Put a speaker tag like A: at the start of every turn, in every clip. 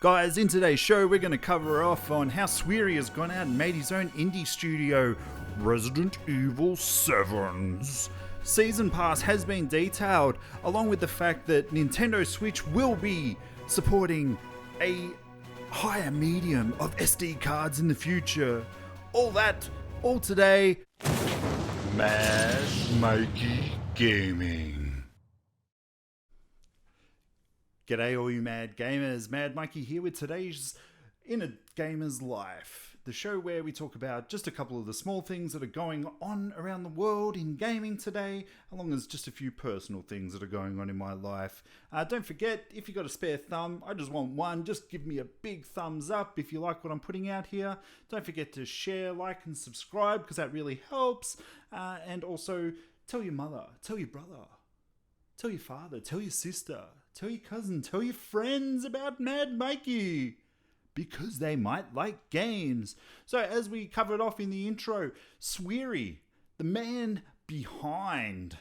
A: Guys, in today's show, we're going to cover off on how Swery has gone out and made his own Indy Studio, Resident Evil 7's Season Pass has been detailed, along with the fact that Nintendo Switch will be supporting a higher medium of SD cards in the future. All that, all today. Mad Mikeey Gaming. G'day all you mad gamers, Mad Mikeey here with today's In a Gamer's Life, the show where we talk about just a couple of the small things that are going on around the world in gaming today, along as just a few personal things that are going on in my life. Don't forget, if you got a spare thumb, I just want one, just give me a big thumbs up if you like what I'm putting out here. Don't forget to share, like and subscribe because that really helps. And also tell your mother, tell your brother, tell your father, tell your sister, tell your cousin, tell your friends about Mad Mikeey, because they might like games. So as we covered off in the intro, Swery, the man behind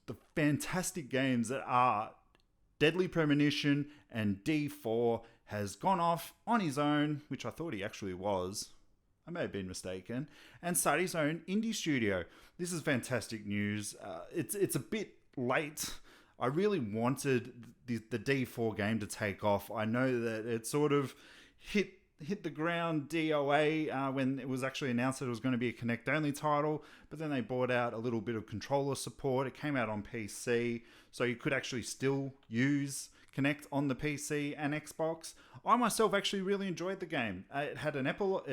A: the fantastic games that are Deadly Premonition and D4, has gone off on his own, which I thought he actually was. I may have been mistaken, and started his own Indy Studio. This is fantastic news. It's a bit late. I really wanted the D4 game to take off. I know that it sort of hit the ground DOA when it was actually announced that it was going to be a Connect-only title, but then they brought out a little bit of controller support. It came out on PC, so you could actually still use Connect on the PC and Xbox. I myself actually really enjoyed the game. It had an epilogue.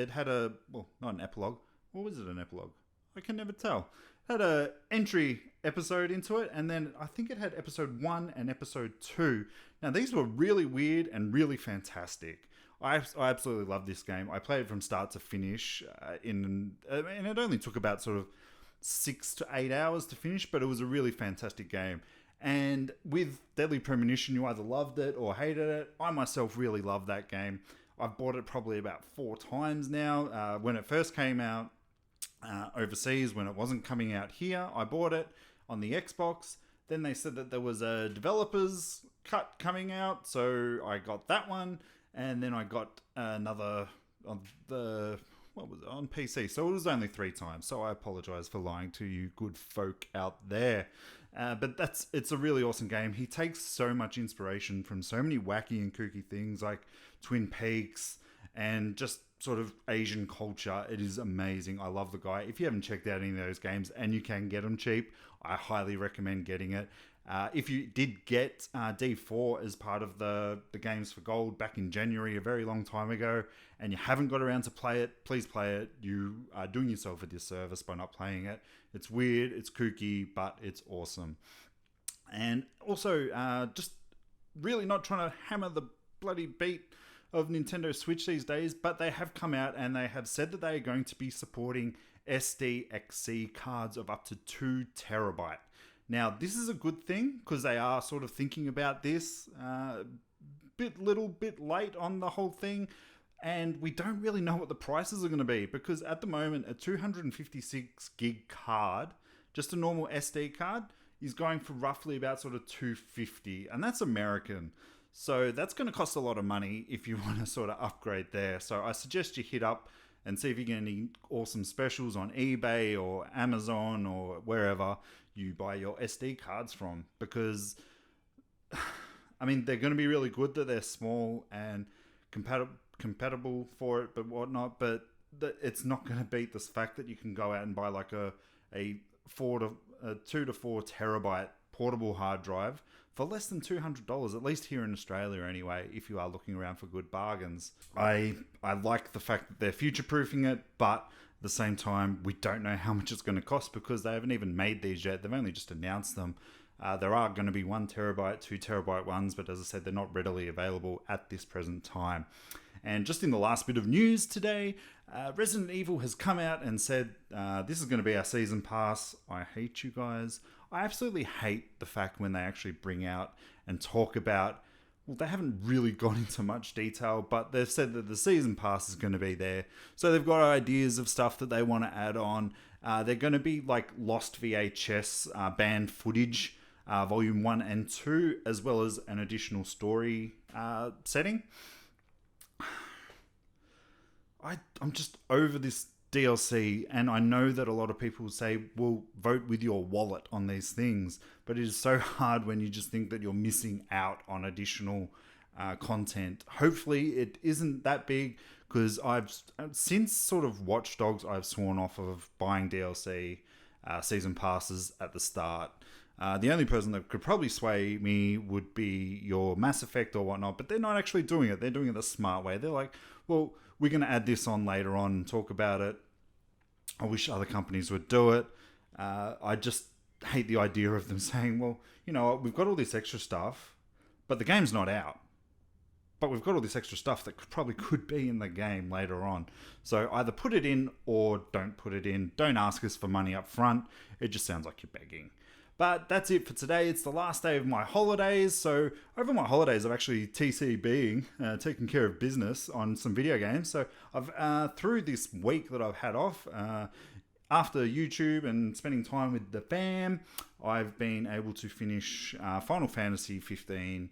A: Well, not an epilogue. What was it? An epilogue? I can never tell. Had a entry episode into it, and then I think it had episode 1 and episode 2. Now these were really weird and really fantastic. I absolutely love this game. I played it from start to finish, and it only took about sort of 6 to 8 hours to finish, but it was a really fantastic game. And with Deadly Premonition, you either loved it or hated it. I myself really loved that game. I've bought it probably about 4 times now. When it first came out, overseas, when it wasn't coming out here, I bought it on the Xbox. Then they said that there was a developer's cut coming out, so I got that one, and then I got another on on PC. So it was only 3 times. So I apologize for lying to you good folk out there. But it's a really awesome game. He takes so much inspiration from so many wacky and kooky things like Twin Peaks and just sort of Asian culture. It is amazing. I love the guy. If you haven't checked out any of those games and you can get them cheap, I highly recommend getting it. If you did get D4 as part of the Games for Gold back in January, a very long time ago, and you haven't got around to play it, please play it. You are doing yourself a disservice by not playing it. It's weird, it's kooky, but it's awesome. And also, just really not trying to hammer the bloody beat of Nintendo Switch these days, but they have come out and they have said that they are going to be supporting SDXC cards of up to 2 terabyte. Now, this is a good thing because they are sort of thinking about this little bit late on the whole thing, and we don't really know what the prices are going to be because at the moment, a 256 gig card, just a normal SD card, is going for roughly about sort of $250, and that's American. So that's going to cost a lot of money if you want to sort of upgrade there. So I suggest you hit up and see if you get any awesome specials on eBay or Amazon or wherever you buy your SD cards from. Because, I mean, they're going to be really good that they're small and compatible for it, but whatnot. But it's not going to beat this fact that you can go out and buy like a 2 to 4 terabyte portable hard drive for less than $200, at least here in Australia anyway, if you are looking around for good bargains. I like the fact that they're future-proofing it, but at the same time, we don't know how much it's going to cost because they haven't even made these yet. They've only just announced them. There are going to be 1 terabyte, 2 terabyte ones, but as I said, they're not readily available at this present time. And just in the last bit of news today, Resident Evil has come out and said, this is going to be our season pass. I hate you guys. I absolutely hate the fact when they actually bring out and talk about, well, they haven't really gone into much detail, but they've said that the season pass is going to be there. So they've got ideas of stuff that they want to add on. They're going to be like lost VHS banned footage, volume 1 and 2, as well as an additional story setting. I'm just over this DLC, and I know that a lot of people say, well, vote with your wallet on these things, but it is so hard when you just think that you're missing out on additional content. Hopefully it isn't that big, because I've since sort of Watch Dogs, I've sworn off of buying DLC season passes at the start. The only person that could probably sway me would be your Mass Effect or whatnot, but they're not actually doing it. They're doing it the smart way. They're like, well, we're going to add this on later on and talk about it. I wish other companies would do it. I just hate the idea of them saying, well, you know what, we've got all this extra stuff, but the game's not out. But we've got all this extra stuff that probably could be in the game later on. So either put it in or don't put it in. Don't ask us for money up front. It just sounds like you're begging. But that's it for today. It's the last day of my holidays. So over my holidays, I've actually TCBing, taking care of business on some video games. So I've through this week that I've had off, after YouTube and spending time with the fam, I've been able to finish Final Fantasy 15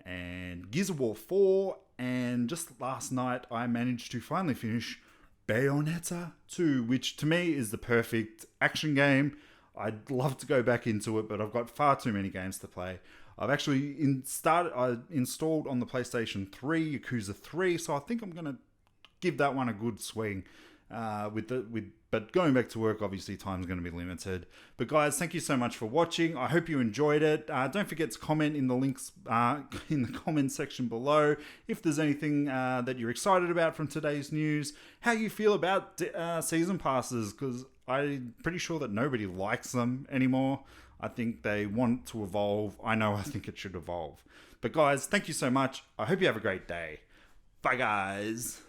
A: and Gears of War 4. And just last night, I managed to finally finish Bayonetta 2, which to me is the perfect action game. I'd love to go back into it, but I've got far too many games to play. I've actually installed on the PlayStation 3 Yakuza 3, so I think I'm going to give that one a good swing. But going back to work, obviously time's going to be limited. But guys, thank you so much for watching. I hope you enjoyed it. Don't forget to comment in the links in the comment section below if there's anything that you're excited about from today's news. How you feel about season passes, because I'm pretty sure that nobody likes them anymore. I think they want to evolve. I think it should evolve. But guys, thank you so much. I hope you have a great day. Bye guys.